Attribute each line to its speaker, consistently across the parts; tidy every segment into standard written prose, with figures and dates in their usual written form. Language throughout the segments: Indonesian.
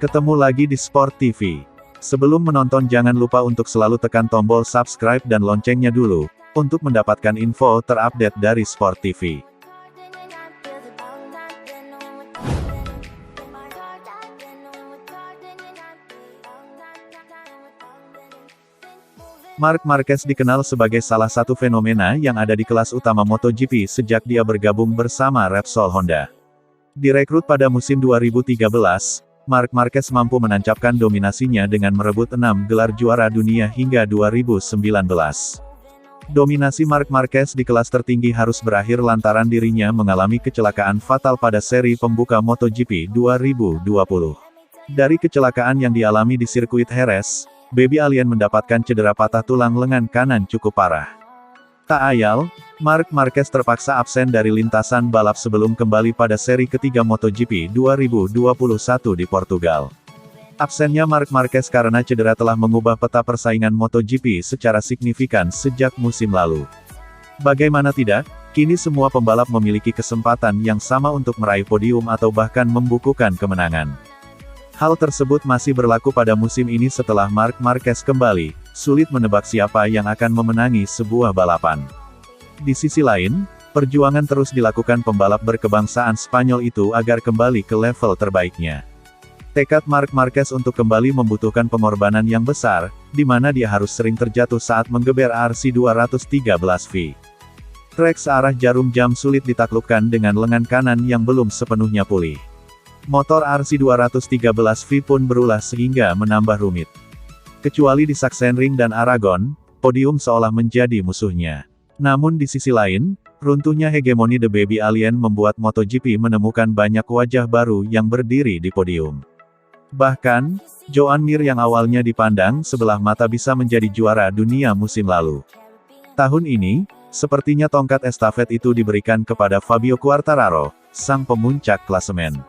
Speaker 1: Ketemu lagi di Sport TV. Sebelum menonton jangan lupa untuk selalu tekan tombol subscribe dan loncengnya dulu, untuk mendapatkan info terupdate dari Sport TV. Marc Marquez dikenal sebagai salah satu fenomena yang ada di kelas utama MotoGP sejak dia bergabung bersama Repsol Honda. Direkrut pada musim 2013, Marc Marquez mampu menancapkan dominasinya dengan merebut 6 gelar juara dunia hingga 2019. Dominasi Marc Marquez di kelas tertinggi harus berakhir lantaran dirinya mengalami kecelakaan fatal pada seri pembuka MotoGP 2020. Dari kecelakaan yang dialami di sirkuit Jerez, Baby Alien mendapatkan cedera patah tulang lengan kanan cukup parah. Tak ayal, Marc Marquez terpaksa absen dari lintasan balap sebelum kembali pada seri ketiga MotoGP 2021 di Portugal. Absennya Marc Marquez karena cedera telah mengubah peta persaingan MotoGP secara signifikan sejak musim lalu. Bagaimana tidak, kini semua pembalap memiliki kesempatan yang sama untuk meraih podium atau bahkan membukukan kemenangan. Hal tersebut masih berlaku pada musim ini setelah Marc Marquez kembali, sulit menebak siapa yang akan memenangi sebuah balapan. Di sisi lain, perjuangan terus dilakukan pembalap berkebangsaan Spanyol itu agar kembali ke level terbaiknya. Tekad Marc Marquez untuk kembali membutuhkan pengorbanan yang besar, di mana dia harus sering terjatuh saat menggeber RC213V. Trek searah jarum jam sulit ditaklukkan dengan lengan kanan yang belum sepenuhnya pulih. Motor RC213V pun berulah sehingga menambah rumit. Kecuali di Sachsenring dan Aragon, podium seolah menjadi musuhnya. Namun di sisi lain, runtuhnya hegemoni The Baby Alien membuat MotoGP menemukan banyak wajah baru yang berdiri di podium. Bahkan, Joan Mir yang awalnya dipandang sebelah mata bisa menjadi juara dunia musim lalu. Tahun ini, sepertinya tongkat estafet itu diberikan kepada Fabio Quartararo, sang pemuncak klasemen.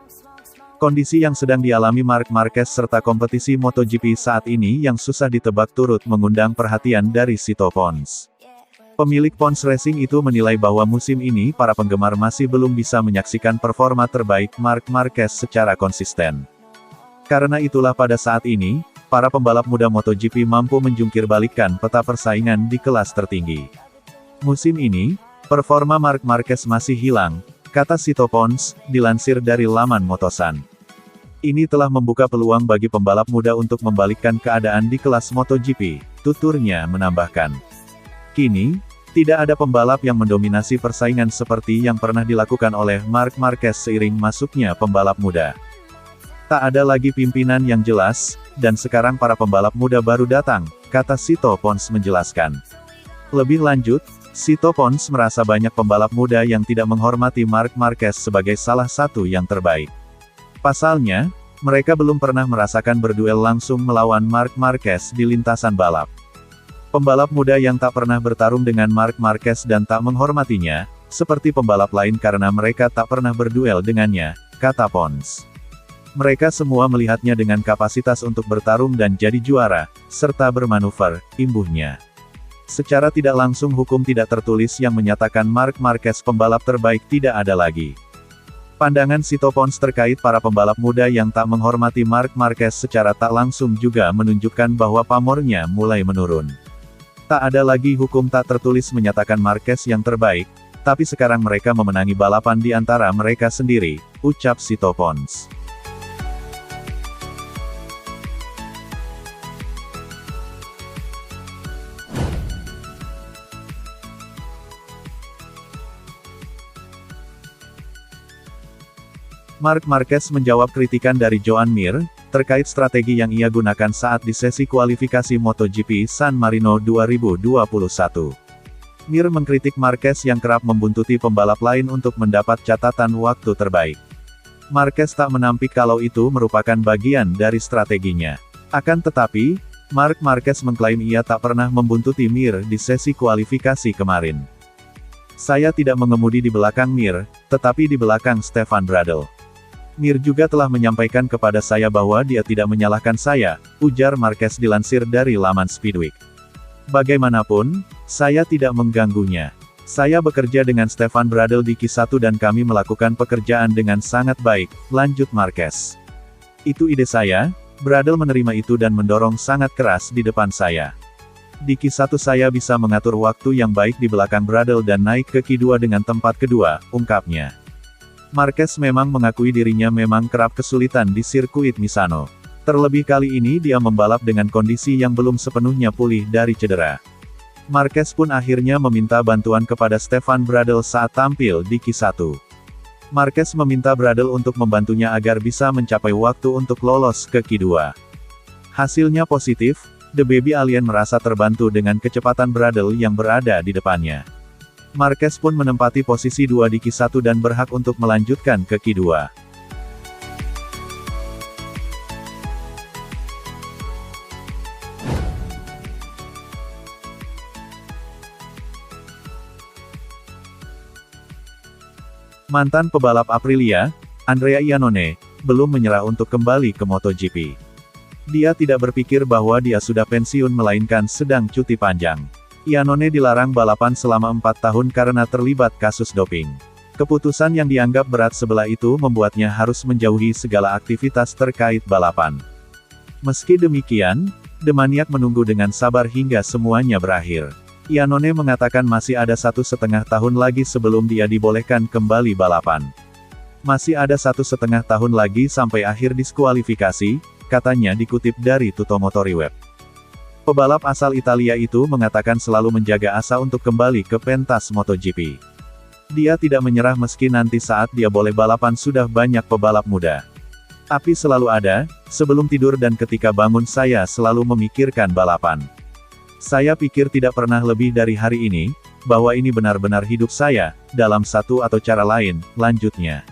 Speaker 1: Kondisi yang sedang dialami Marc Marquez serta kompetisi MotoGP saat ini yang susah ditebak turut mengundang perhatian dari Sito Pons. Pemilik Pons Racing itu menilai bahwa musim ini para penggemar masih belum bisa menyaksikan performa terbaik Marc Marquez secara konsisten. Karena itulah pada saat ini, para pembalap muda MotoGP mampu menjungkir-balikkan peta persaingan di kelas tertinggi. Musim ini, performa Marc Marquez masih hilang, kata Sito Pons, dilansir dari laman Motosan. Ini telah membuka peluang bagi pembalap muda untuk membalikkan keadaan di kelas MotoGP, tuturnya menambahkan. Kini, tidak ada pembalap yang mendominasi persaingan seperti yang pernah dilakukan oleh Marc Marquez seiring masuknya pembalap muda. Tak ada lagi pimpinan yang jelas, dan sekarang para pembalap muda baru datang, kata Sito Pons menjelaskan. Lebih lanjut, Sito Pons merasa banyak pembalap muda yang tidak menghormati Marc Marquez sebagai salah satu yang terbaik. Pasalnya, mereka belum pernah merasakan berduel langsung melawan Marc Marquez di lintasan balap. Pembalap muda yang tak pernah bertarung dengan Marc Marquez dan tak menghormatinya, seperti pembalap lain karena mereka tak pernah berduel dengannya, kata Pons. Mereka semua melihatnya dengan kapasitas untuk bertarung dan jadi juara, serta bermanuver, imbuhnya. Secara tidak langsung hukum tidak tertulis yang menyatakan Marc Marquez pembalap terbaik tidak ada lagi. Pandangan Sito Pons terkait para pembalap muda yang tak menghormati Marc Marquez secara tak langsung juga menunjukkan bahwa pamornya mulai menurun. Tak ada lagi hukum tak tertulis menyatakan Marquez yang terbaik, tapi sekarang mereka memenangi balapan di antara mereka sendiri, ucap Sito Pons. Marc Marquez menjawab kritikan dari Joan Mir, terkait strategi yang ia gunakan saat di sesi kualifikasi MotoGP San Marino 2021. Mir mengkritik Marquez yang kerap membuntuti pembalap lain untuk mendapat catatan waktu terbaik. Marquez tak menampik kalau itu merupakan bagian dari strateginya. Akan tetapi, Marc Marquez mengklaim ia tak pernah membuntuti Mir di sesi kualifikasi kemarin. Saya tidak mengemudi di belakang Mir, tetapi di belakang Stefan Bradl. Mir juga telah menyampaikan kepada saya bahwa dia tidak menyalahkan saya, ujar Marquez dilansir dari laman Speedweek. Bagaimanapun, saya tidak mengganggunya. Saya bekerja dengan Stefan Bradl di Q1 dan kami melakukan pekerjaan dengan sangat baik, lanjut Marquez. Itu ide saya. Bradel menerima itu dan mendorong sangat keras di depan saya. Di Q1 saya bisa mengatur waktu yang baik di belakang Bradel dan naik ke Q2 dengan tempat kedua, ungkapnya. Marquez memang mengakui dirinya memang kerap kesulitan di sirkuit Misano. Terlebih kali ini dia membalap dengan kondisi yang belum sepenuhnya pulih dari cedera. Marquez pun akhirnya meminta bantuan kepada Stefan Bradel saat tampil di Q1. Marquez meminta Bradel untuk membantunya agar bisa mencapai waktu untuk lolos ke Q2. Hasilnya positif, The Baby Alien merasa terbantu dengan kecepatan Bradel yang berada di depannya. Marquez pun menempati posisi 2 di Q1 dan berhak untuk melanjutkan ke Q2. Mantan pebalap Aprilia, Andrea Iannone, belum menyerah untuk kembali ke MotoGP. Dia tidak berpikir bahwa dia sudah pensiun melainkan sedang cuti panjang. Iannone dilarang balapan selama 4 tahun karena terlibat kasus doping. Keputusan yang dianggap berat sebelah itu membuatnya harus menjauhi segala aktivitas terkait balapan. Meski demikian, The Maniac menunggu dengan sabar hingga semuanya berakhir. Iannone mengatakan masih ada 1,5 tahun lagi sebelum dia dibolehkan kembali balapan. Masih ada 1,5 tahun lagi sampai akhir diskualifikasi, katanya dikutip dari Tuttomotori Web. Pebalap asal Italia itu mengatakan selalu menjaga asa untuk kembali ke pentas MotoGP. Dia tidak menyerah meski nanti saat dia boleh balapan sudah banyak pebalap muda. Api selalu ada, sebelum tidur dan ketika bangun saya selalu memikirkan balapan. Saya pikir tidak pernah lebih dari hari ini, bahwa ini benar-benar hidup saya, dalam satu atau cara lain, lanjutnya.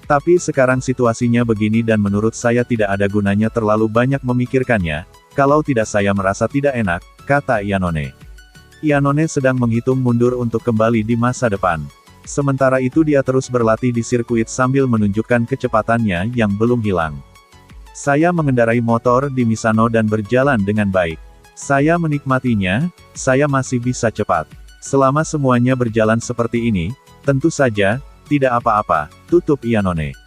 Speaker 1: Tapi sekarang situasinya begini dan menurut saya tidak ada gunanya terlalu banyak memikirkannya, kalau tidak saya merasa tidak enak, kata Iannone. Iannone sedang menghitung mundur untuk kembali di masa depan. Sementara itu dia terus berlatih di sirkuit sambil menunjukkan kecepatannya yang belum hilang. Saya mengendarai motor di Misano dan berjalan dengan baik. Saya menikmatinya, saya masih bisa cepat. Selama semuanya berjalan seperti ini, tentu saja, tidak apa-apa, tutup Iannone.